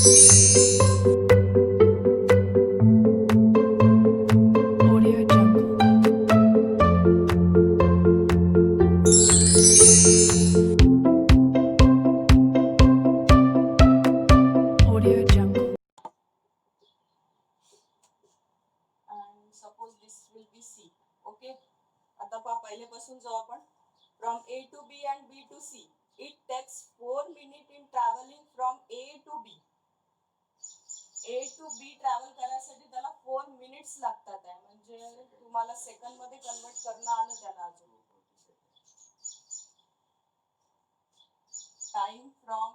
Audio Jungle. Audio Jungle. And suppose this will be C. Okay. आता पहा पहिलेपासून जाऊ आपण. From A to B and B to C. It takes 4 minutes in traveling from A to B. A to B travel करायसाठी त्याला 4 minutes लागतात आहे. म्हणजे तुम्हाला सेकंड मध्ये कन्वर्ट करणं आलं त्याला अजून. Time from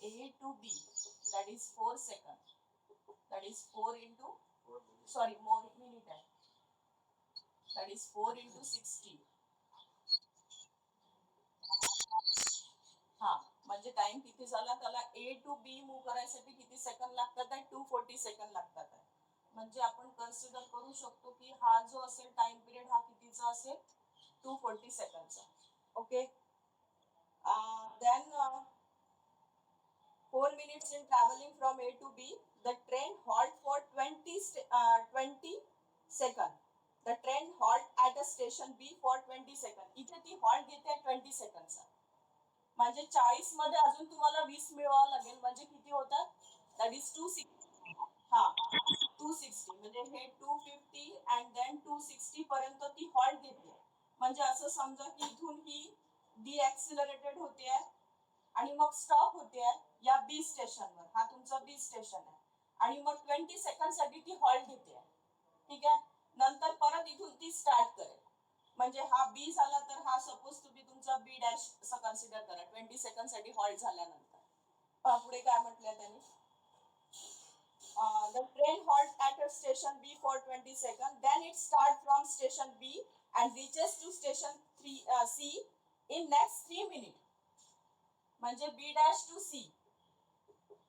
A to B, that is 4 seconds. That is 4 into, sorry, more minute आहे. That is 4 into 60. हा म्हणजे टाइम किती झाला त्याला A to B मूव्ह करायसाठी किती सेकंद लागतात आहे? 240 सेकंद लागतात आहे. म्हणजे आपण कन्सिडर करू शकतो की हा जो असेल टाइम पिरियड हा कितीचा असेल? 240 सेकंदचा. Okay. Then 4 minutes in traveling from A to B, the train halt for 20 seconds. The train halt at a station B for 20 seconds. इथे ती halt घेते 20 सेकंदचा. म्हणजे 40 मध्ये अजून तुम्हाला 20 मिळवावं लागेल. म्हणजे किती होतात? That is 260. हा 260 म्हणजे हे 250 अँड देन 260 पर्यंत ती halt घेते. म्हणजे असं समजा की इथून ही डिॲक्सिलरेटेड होते आहे आणि मग स्टॉप होते आहे या बी स्टेशनवर. हा तुमचा बी स्टेशन आहे आणि मग 20 सेकंड साठी ती हॉल्ट घेते आहे. ठीक आहे. नंतर परत इथून ती स्टार्ट करेल. म्हणजे हा बी झाला तर हा सपोज तुम्ही तुमचा बी डॅश असं कन्सिडर करा. 20 सेकंड साठी हॉल्ट झाल्यानंतर पुढे काय म्हटलंय त्यांनी? The train halt at a station B for 20 seconds. Then it starts from station B and reaches to station C in next 3 minutes. म्हणजे बी डॅश टू सी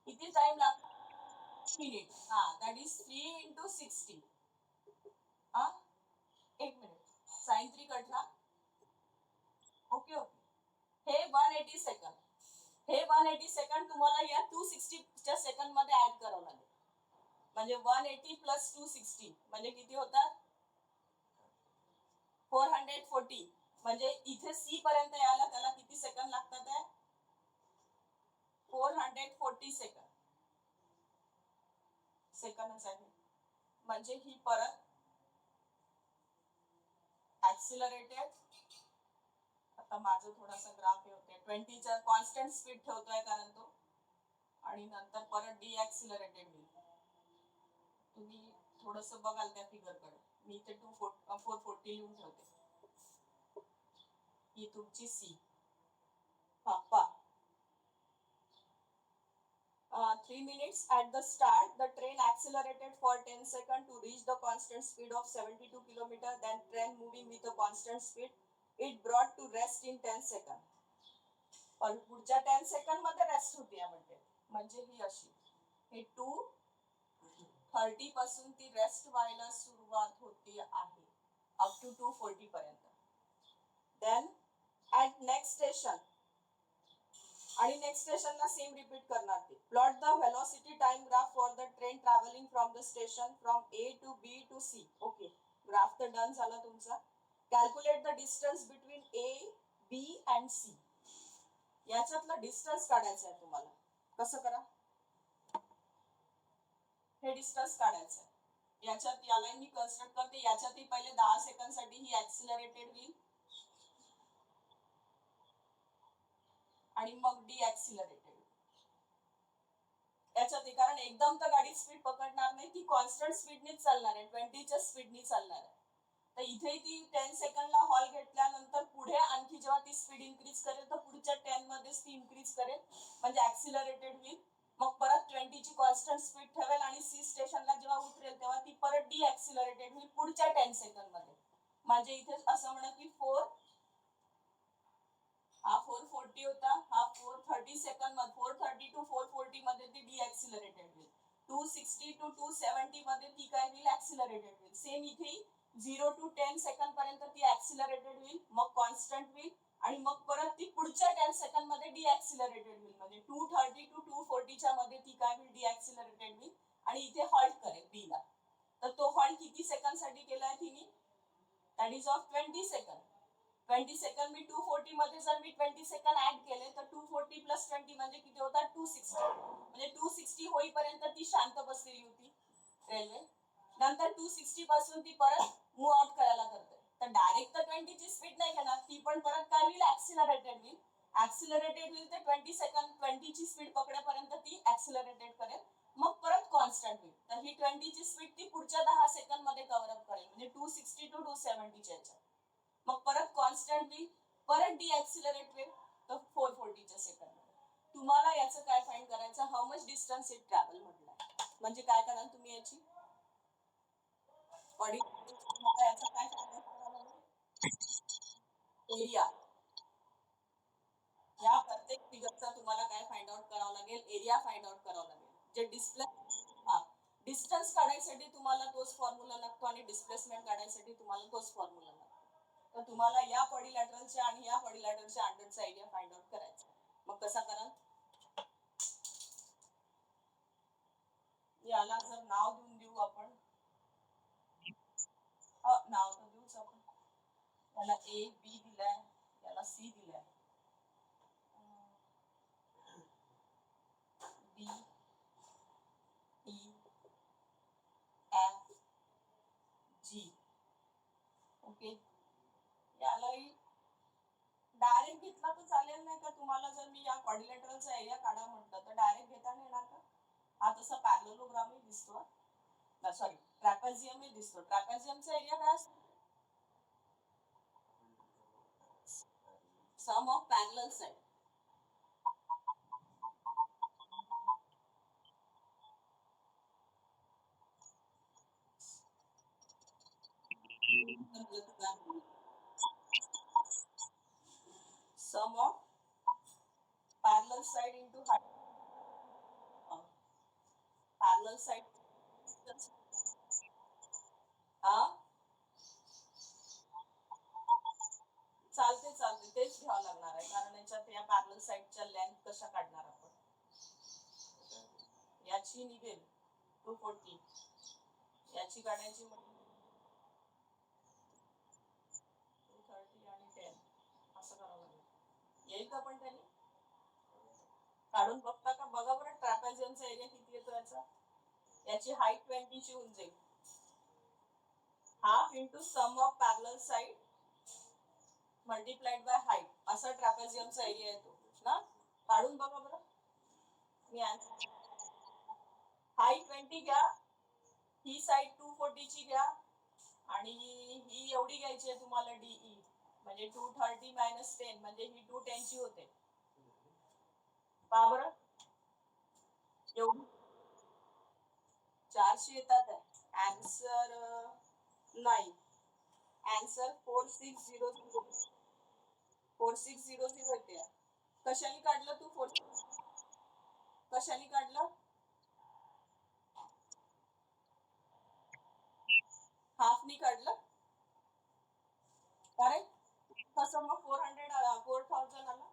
किती टाइम लागतो? मिनिट. हा दॅट इज 3 into 60. हा 1 minute. Sign 3 कटला. Okay okay. हे 180 second. हे 180 second तुम्हाला या 260 च्या सेकंड मध्ये ऍड करावं लागेल. म्हणजे 180 प्लस 260 म्हणजे किती होतात? 440. म्हणजे इथे सी पर्यंत यायला त्याला किती सेकंड लागतात आहे? 440 सेकंदच आहे. म्हणजे ही परत ऍक्सिलरेटेड. आता माझं थोडासा ग्राफ हे होते 20 चा कॉन्स्टंट स्पीड ठेवतोय कारण तो आणि नंतर परत डिॲक्सिलरेटेड होईल. तुम्ही थोडस बघाल त्या फिगरकडे. मी इथे 440 लिहून ठेवते. ही तुमची सी. पा 3 minutes at the start, the train accelerated for 10 seconds to reach the constant speed of 72 km. Then train moving with a constant speed, it brought to rest in 10 seconds. पण पुढच्या 10 सेकंड मध्ये rest होती आहे. म्हणजे ही अशी हे 230 पासून ती रेस्ट व्हायला सुरुवात होती आहे अप टू 240 पर्यंत. देन ऍट नेक्स्ट स्टेशन आणि नेक्स्ट स्टेशनला सेम रिपीट करणार ते. Plot the velocity time graph for the train travelling from the station from A to B to C. Okay. Graph तर डन झाला तुमचा. Calculate the distance between A B and C. याच्यातलं distance काढायचं आहे तुम्हाला. कसं करा? हे डिस्टन्स काढायचं आहे. याच्यात याला मी कन्स्ट्रक्ट करते. याच्यातही पहिले 10 सेकंड साठी ही ऍक्सिलरेटेड होईल आणि मग डिॲक्सिलरेटेड. याच्यात कारण एकदम तर गाडी स्पीड पकडणार नाही. ती कॉन्स्टंट स्पीडनीच चालणार आहे. 20 च्या स्पीडनी चालणार आहे. तर इथेही ती 10 सेकंडला हॉल घेतल्यानंतर पुढे आणखी जेव्हा ती स्पीड इन्क्रीज करेल तर पुढच्या 10 मध्येच ती इन्क्रीज करेल. म्हणजे ऍक्सिलरेटेड होईल. मग परत 20 ची कॉन्स्टंट स्पीड ठेवेल आणि सी स्टेशनला जेव्हा उतरेल तेव्हा ती परत डिॲक्सिलरेटेड होईल पुढच्या 10 सेकंड मध्ये. म्हणजे इथे असं म्हणा की 440 होता. हा 430 सेकंड मध्ये 430 टू 440 मध्ये ती डिॲक्सिलरेटेड होईल. 260 टू 270 मध्ये ती काय होईल? ऍक्सिलरेटेड होईल. सेम इथे 0 टू 10 सेकंड पर्यंत ती ऍक्सिलरेटेड होईल. मग कॉन्स्टंट होईल आणि मग परत ती पुढच्या 10 सेकंड मध्ये डिॲक्सिलरेटेड होईल. म्हणजे 230 टू 240 च्या मध्ये ती काय होईल, डिॲक्सिलरेटेड होईल आणि इथे हॉल्ट करेल बी ला. तर तो हॉल्ट किती सेकंड साठी केलाय तिने, that is of 20 second. 20 second मी 240 मध्ये जर मी 20 सेकंड ऍड केले तर 240 प्लस 20 म्हणजे किती होतात, 260. म्हणजे 260 होईपर्यंत ती शांत बसलेली होती रेल्वे. नंतर 260 पासून ती परत मूव्ह आउट करायला करते. तर डायरेक्ट तर 20 ची स्पीड नाही घेणार ती, पण परत काय होईल, ऍक्सिलरेटेड होईल. ऍक्सिलरेटेड होईल ते 20 सेकंड 20 ची स्पीड पकडेपर्यंत ती ऍक्सिलरेटेड करेल. मग परत कॉन्स्टंट होईल. तर ही 20 ची स्पीड ती पुढच्या 10 सेकंड मध्ये कव्हर अप करेल. म्हणजे 260 टू 270 च्या याच्यात. मग परत कॉन्स्टंट होईल, परत डिॲक्सिलरेट होईल तर 440 च्या सेकंड. तुम्हाला याचं काय फाइंड करायचं, how much distance it travel म्हटलंय. म्हणजे काय कराल तुम्ही याची बॉडी, तुम्हाला याचा काय फाइंड आउट करावं लागेल, एरिया. या प्रत्येक फिगरचा तुम्हाला काय फाइंड आउट करावं लागेल, एरिया फाइंड आउट करावं लागेल. जे डिस्टन्स काढायसाठी तुम्हाला तोच फॉर्म्युला लागतो आणि डिस्प्लेसमेंट काढायसाठी तुम्हाला तोच फॉर्म्युला लागतो. तर तुम्हाला या क्वाड्रिलॅटरलच्या आणि या क्वाड्रिलॅटरलच्या अंडरचा एरिया फाइंड आउट करायचा. मग कसा कराल, याला जर नाव देऊ आपण, नाव तर देऊच आपण. याला ए बी दिलाय, याला सी दिलाय, D E F G. Okay, यालाही डायरेक्ट घेतला तर चालेल नाही का. तुम्हाला जर मी या क्वाड्रिलॅटरलचा एरिया काढा म्हटलं तर डायरेक्ट घेता नाही येणार का. हा तसा पॅरलोग्रामही दिसतो, सॉरी ट्रॅपेझियमही दिसतो. ट्रॅपेझियमचा एरिया काय असतो, sum of parallel side. Sum of parallel side into height. Parallel side हा चालते चालते, तेच घ्यावं लागणार आहे. कारण याच्यात या पॅरलल साइडच्या लेंथ कशा काढणार आपण. याची निघेल 240, याची काढायची म्हणजे 230 आणि 10 असं करावं लागेल. येईल का पण त्यांनी काढून बघता का, बघा बरं ट्रॅपेझियमचा एरिया किती येतो याचा. याची हाईट 20 ची होऊन जाईल. Half into sum of parallel side multiplied by height, असा ट्रॅपेझियमचा एरिया येतो ना. काढून बघा बरं. मी हाईट 20 घ्या, ही साइड 240 ची घ्या आणि ही एवढी घ्यायची आहे तुम्हाला डीई. म्हणजे 230 मायनस 10 म्हणजे ही 210 ची होते. पहा बरं, एवढी 400 येतात आहे. आन्सर नाही, आन्सर 4600. 4600 येते. कशाने काढलं तू, कशाने काढलं, हाफनी काढलं. करेक्ट. कसं मग 4000 आला.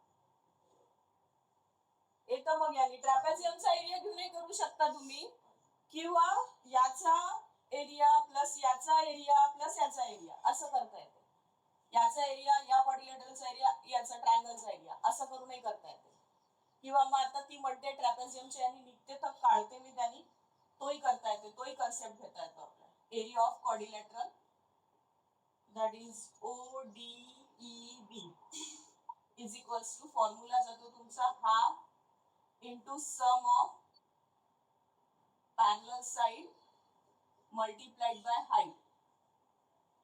येतं मग याने ट्रॅपेझियमचा एरिया घेऊनही करू शकता तुम्ही, किंवा याचा एरिया प्लस याचा एरिया प्लस याचा एरिया असं करता येते. याचा एरिया, या क्वाड्रिलॅटरलचा एरिया, याचा ट्रायंगलचा एरिया असं करूनही करता येते. किंवा मग आता ती म्हणते ट्रॅपेझियमच्या याने निघते तर काढते मी त्याने, तोही करता येते. तोही कन्सेप्ट घेता येतो आपल्याला. Area of quadrilateral that is ODEB is equals to, formula जातो तुमचा half into sum of parallel side multiplied by height.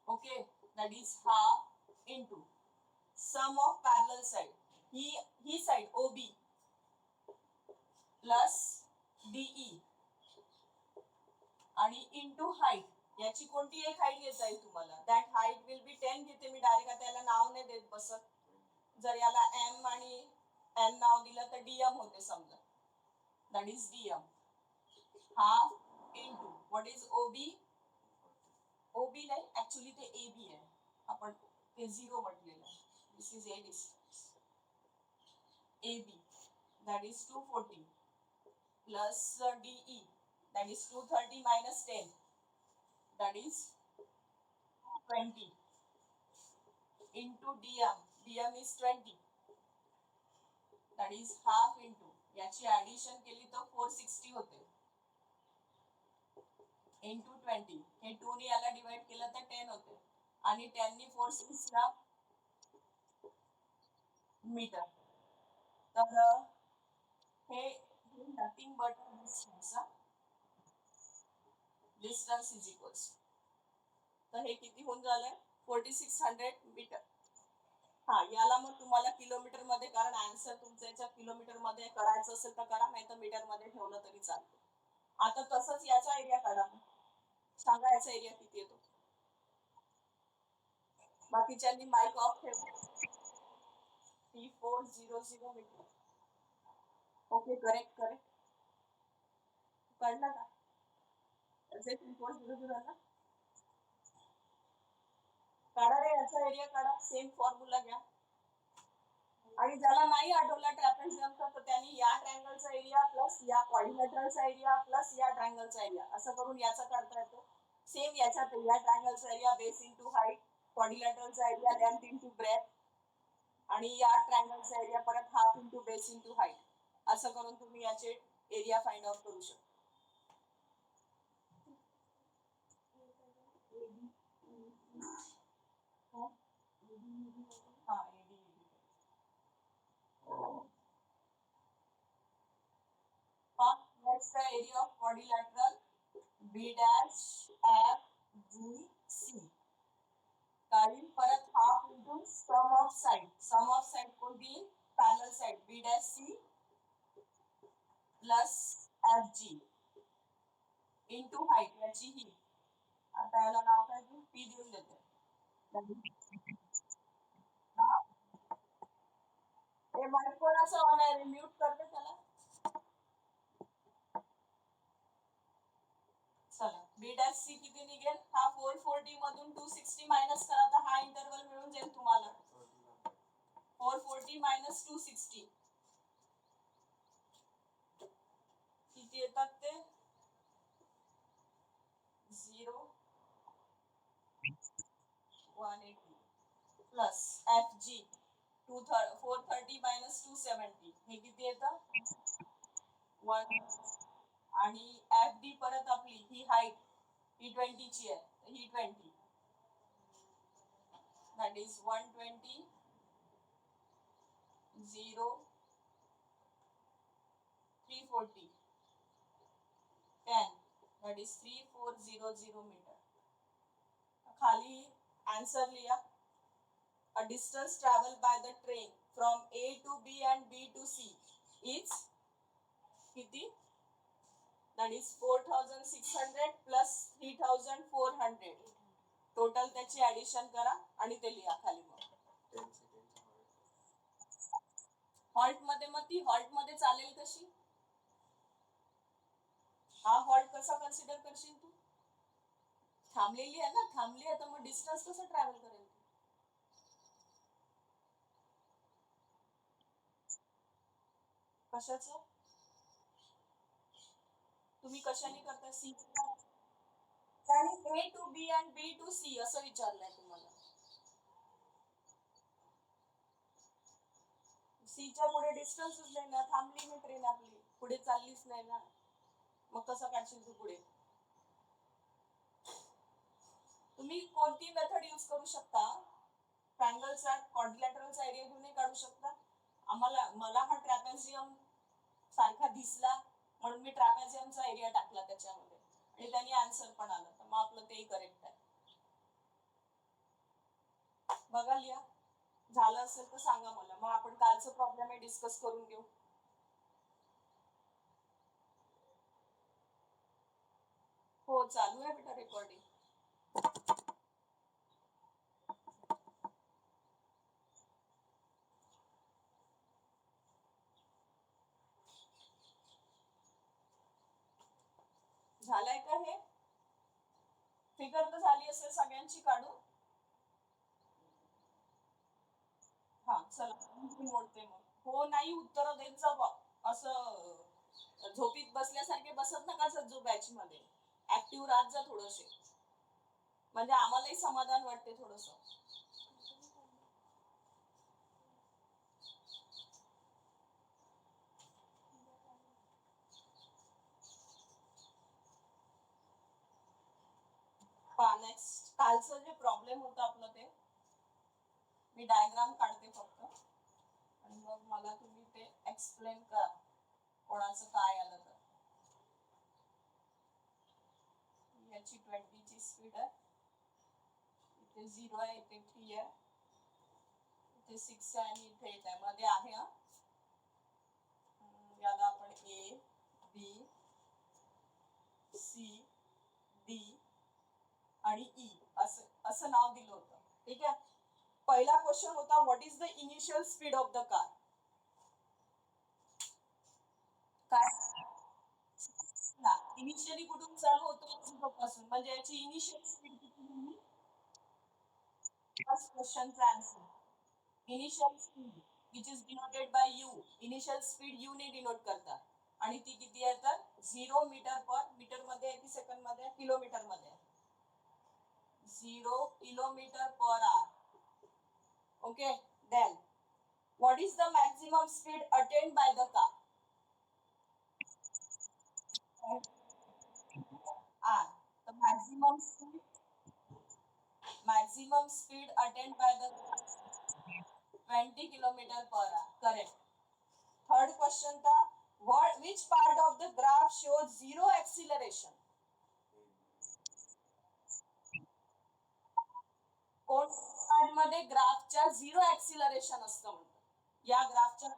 Okay, that is half into sum of parallel side, ही साइड OB प्लस DE आणि into height. याची कोणती एक height घेता येईल तुम्हाला, दॅट हाईट विल बी 10 घेते मी डायरेक्ट. आता याला नाव नाही देत बसत. जर याला M आणि N नाव दिलं तर DM होते समजा, that is DM. Half into what is OB, OB नाही ऍक्च्युली ते AB आहे, आपण ते 0 म्हटलेलं आहे. This is A distance. AB, that is 240, plus DE, that is 230 minus 10, that is 20, into DM is 20, that is half into, याची addition केली तर 460 होते, into 20, हे 2 ने याला डिवाइड केलं तर 10 होते, आणि 10 ने 460 ला मीटर. तर हे nothing but distance is equals, तर हे किती होऊन झालंय 4600 मीटर. हा, याला मग तुम्हाला किलोमीटर मध्ये, कारण आन्सर तुमच्या याच्या किलोमीटर मध्ये करायचं असेल तर करा, नाही तर मीटर मध्ये ठेवलं तरी चालतं. आता तसंच याचा एरिया काढा, सांगा याचा एरिया किती येतो. बाकीच्यांनी माइक ऑफ ठेवा. 3400 मीटर. Okay, correct correct. कळलं का? 3400 ना, काढा रे याचा एरिया काढा, सेम फॉर्म्युला घ्या. आणि ज्याला नाही आठवला ट्रॅपेझियमचा, तर त्यांनी या ट्रायंगलचा एरिया प्लस या क्वाड्रिलॅटरलचा एरिया प्लस या ट्रायंगलचा एरिया असं करून याचा काढता येतो. सेम याच्यात या ट्रायंगलचा एरिया बेस इंटू हाईट, क्वाड्रिलॅटरलचा एरिया लेंथ इंटू ब्रेथ, आणि या ट्रायंगलचा एरिया परत half into base into height, असं करून तुम्ही याचे एरिया फाइंड आउट करू शकता. What's the area of quadrilateral B dash F G C? काढील परत half into sum of side कोणती parallel side B dash C plus FG into height याची ही. आता याला नाव काय देऊ, P देऊन देते. हे माईक कोणाचं ऑन आहे, म्यूट करते त्याला. चला, B dash C किती निघेल, हा 440 मधून 260 मायनस करा, तर हा इंटरवल मिळून जाईल तुम्हाला. 440 मायनस 260 किती येतात ते 0 180 प्लस FG 430 मायनस 270 हे किती येतं 1, आणि FD परत आपली ही हाईट ही 20 ची आहे, ही 20, that is 120 0 340 10, that is 3400 metre. खाली आंसर लिया. A distance traveled by the train from A to B and B to C is किती, that is 4600 plus 3400, टोटल त्याची ऍडिशन करा आणि ते लिहा खाली. मग हॉल्ट मध्ये, मग ती हॉल्ट मध्ये चालेल कशी, हा हॉल्ट कसा कन्सिडर करशील तू, थांबलेली आहे ना, थांबली आहे तर मग डिस्टन्स कसं ट्रॅव्हल करेल, कशाचं, तुम्ही कशाने करता, C A to B and B to C असं विचारलंय तुम्हाला. सीच्या पुढे डिस्टन्सच नाही ना, थांबली ना ट्रेन आपली, पुढे चाललीच नाही ना, मग कसं काढशील तू पुढे. तुम्ही कोणती मेथड यूज करू शकता, ट्रायंगलचा क्वाड्रिलॅटरलचा एरिया घेऊन काढू शकता. मला हा ट्रॅपेझियम सारखा दिसला म्हणून मी ट्रॅपेझियमचा एरिया टाकला त्याच्यामध्ये, आणि त्यांनी आन्सर पण आलं, तर मग आपलं तेही करेक्ट आहे. बघा लिहा, झालं असेल तर सांगा मला, मग आपण कालचं प्रॉब्लेम डिस्कस करून घेऊ. हो, चालू आहे बेटा रेकॉर्डिंग. झालंय का हे, फिगर तर झाली असेल सगळ्यांची काढू. चला मी मोडते मग. हो नाही उत्तर देत जा बा. असं झोपीत बसल्यासारखे बसत नका सज्जू बॅच मध्ये. ऍक्टिव्ह राहत जा थोडंसे. म्हणजे आम्हालाही समाधान वाटते थोडस. नेक्स्ट कालचं जे प्रॉब्लेम होतं आपलं ते मी डायग्राम काढते फक्त आणि मग मला तुम्ही ते एक्सप्लेन करा कोणाचं काय आलं तर. याची 20 ची स्पीड आहे, इथे 0 आहे, इथे 3 आहे, इथे 6 आहे आणि इथे 8 आहे. मध्ये आहे हा. याला आपण ए बी सी डी आणि ई असं असं नाव दिलं होतं. ठीक आहे. पहिला क्वेश्चन होता what is the initial speed of the car. काय इनिशियली कुठून चालू होतो 0 पासून, म्हणजे याची इनिशियल स्पीड किती. फर्स्ट क्वेश्चनचा answer initial speed which is denoted by u. Initial speed u ने डिनोट करतात आणि ती किती आहे तर 0 मीटर पर मीटर मध्ये आहे की सेकंड मध्ये आहे, किलोमीटर मध्ये आहे. 0 kilometre per hour. Okay, then what is the maximum speed attained by the car? R. The maximum speed attained by the car 20 kilometer per hour. Correct. Third question था which part of the graph shows zero acceleration? कोणत्या part मध्ये ग्राफच्या zero acceleration असतं म्हणतात. या ग्राफच्या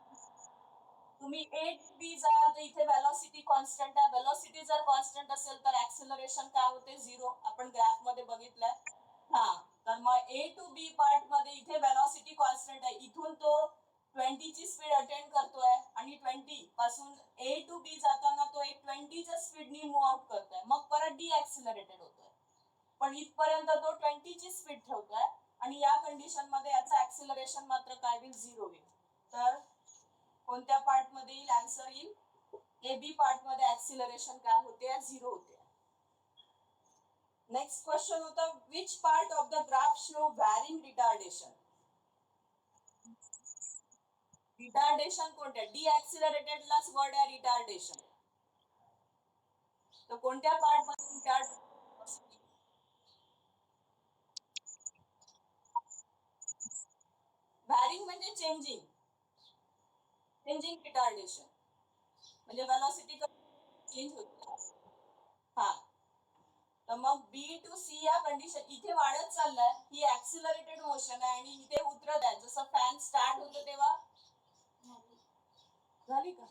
तुम्ही A B जाल तर इथे वेलॉसिटी कॉन्स्टंट आहे. वेलॉसिटी जर कॉन्स्टंट असेल तर ऍक्सिलरेशन काय होते 0. आपण ग्राफ मध्ये बघितलंय. हा तर मग ए टू बी पार्ट मध्ये इथे वेलॉसिटी कॉन्स्टंट आहे. इथून तो 20 ची स्पीड अटेंड करतोय आणि 20 पासून ए टू बी जाताना तो एक 20 च्या स्पीडनी मूव्ह आउट करतोय. मग परत डी ऍक्सिलरेटेड होतोय. पण इथपर्यंत तो 20 ची स्पीड ठेवतोय आणि या कंडिशन मध्ये याचं ऍक्सिलरेशन मात्र काय होईल 0 होईल. तर कोणत्या पार्ट मध्ये येईल आन्सर येईल ए बी पार्ट मध्ये ऍक्सिलरेशन काय होते 0 होते. नेक्स्ट क्वेश्चन होता which part of the graph show varying retardation. Retardation कोणत्या डी ऍक्सिलरेटेड लाच वर्ड आहे रिटार्डेशन. तर कोणत्या पार्ट मध्ये रिटार्ड व्हॅरिंग म्हणजे चेंजिंग रिटार्डेशन म्हणजे वेलॉसिटी चेंज होते. हा तर मग बी टू सी या कंडिशन इथे वाढत चाललाय. ही ऍक्सिलरेटेड मोशन आहे आणि इथे उतरत आहे. जसं फॅन स्टार्ट होतो तेव्हा झाली का